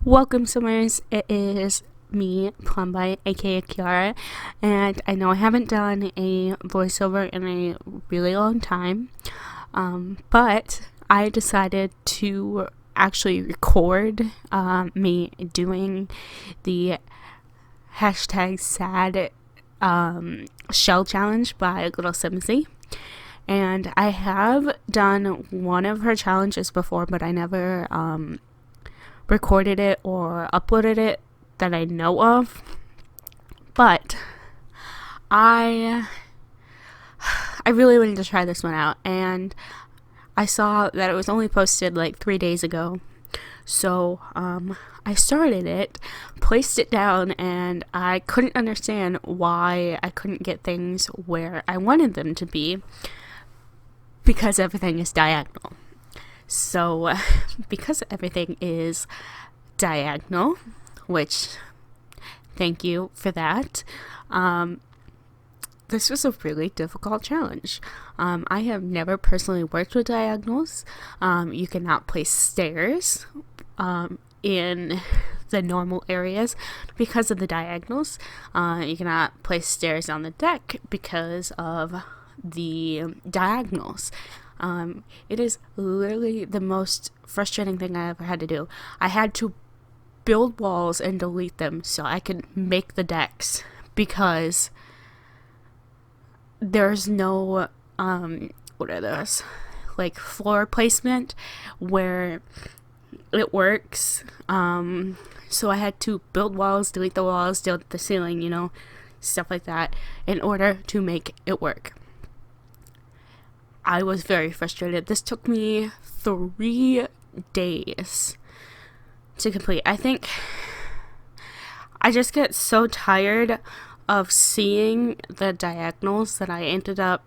Welcome, Summers. It is me, Plumbite, aka Kiara, and I know I haven't done a voiceover in a really long time, but I decided to actually record me doing the hashtag sad shell challenge by Lilsimsie. And I have done one of her challenges before, but I never recorded it or uploaded it that I know of. But I really wanted to try this one out, and I saw that it was only posted like 3 days ago. So I started it, placed it down, and I couldn't understand why I couldn't get things where I wanted them to be, because everything is diagonal. So because everything is diagonal, which thank you for that, this was a really difficult challenge. I have never personally worked with diagonals. You cannot place stairs in the normal areas because of the diagonals. You cannot place stairs on the deck because of the diagonals. It is literally the most frustrating thing I ever had to do. I had to build walls and delete them so I could make the decks, because there's no what are those, like, floor placement where it works. So I had to build walls, delete the walls, delete the ceiling, stuff like that, in order to make it work. I was very frustrated. This took me 3 days to complete. I think I just get so tired of seeing the diagonals that I ended up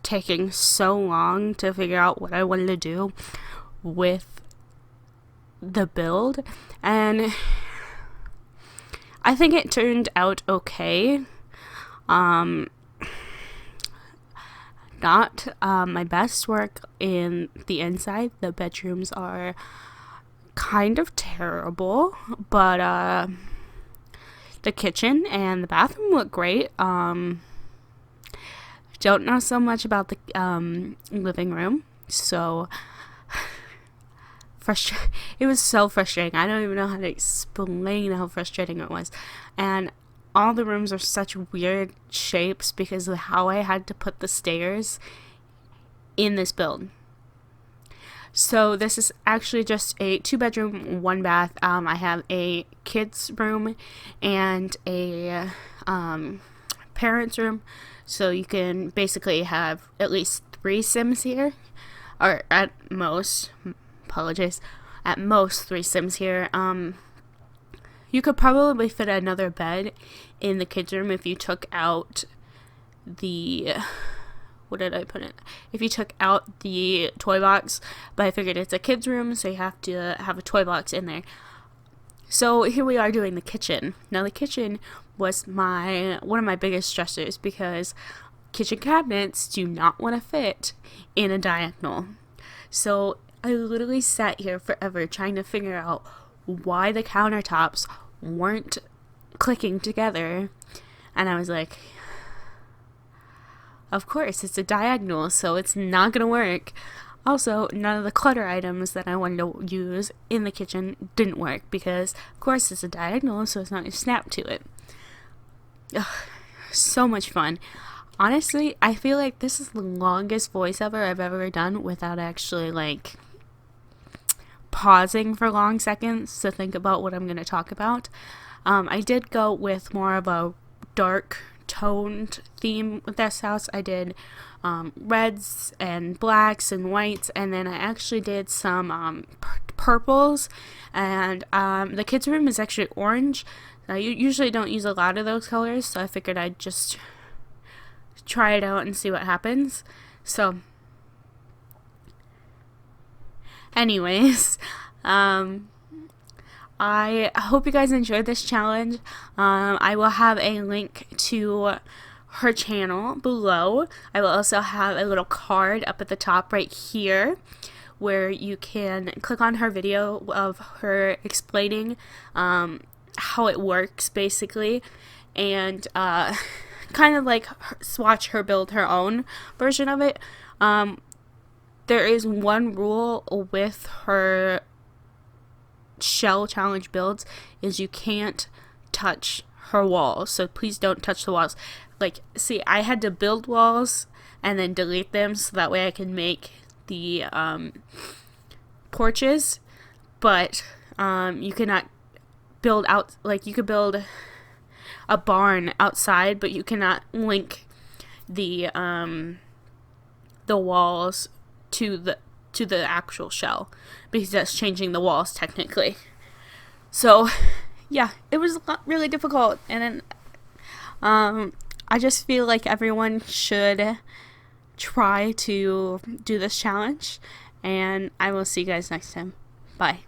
taking so long to figure out what I wanted to do with the build. And I think it turned out okay. Not my best work in the inside. The bedrooms are kind of terrible, but the kitchen and the bathroom look great. Don't know so much about the living room, so it was so frustrating. I don't even know how to explain how frustrating it was. And all the rooms are such weird shapes because of how I had to put the stairs in this build. So this is actually just a 2-bedroom, 1 bath. I have a kids room and a parents room. So you can basically have at least 3 Sims here, or at most 3 Sims here. You could probably fit another bed in the kids' room if you took out the... what did I put in? If you took out the toy box, but I figured it's a kids' room, so you have to have a toy box in there. So here we are doing the kitchen. Now the kitchen was one of my biggest stressors, because kitchen cabinets do not want to fit in a diagonal. So I literally sat here forever trying to figure out why the countertops weren't clicking together, and I was like, of course, it's a diagonal, so it's not gonna work. Also, none of the clutter items that I wanted to use in the kitchen didn't work, because of course it's a diagonal, so it's not gonna snap to it. Ugh, so much fun. Honestly, I feel like this is the longest voiceover I've ever done without actually pausing for long seconds to think about what I'm going to talk about. I did go with more of a dark toned theme with this house. I did reds and blacks and whites, and then I actually did some purples, and the kids' room is actually orange. I usually don't use a lot of those colors, so I figured I'd just try it out and see what happens. So anyways, I hope you guys enjoyed this challenge. I will have a link to her channel below. I will also have a little card up at the top right here where you can click on her video of her explaining how it works basically, and kind of like watch her build her own version of it. There is one rule with her shell challenge builds, is you can't touch her walls, so please don't touch the walls. Like, see, I had to build walls and then delete them so that way I can make the porches, but you cannot build out, like, you could build a barn outside, but you cannot link the walls to the actual shell, because that's changing the walls technically. So yeah, it was really difficult, and then I just feel like everyone should try to do this challenge, and I will see you guys next time. Bye.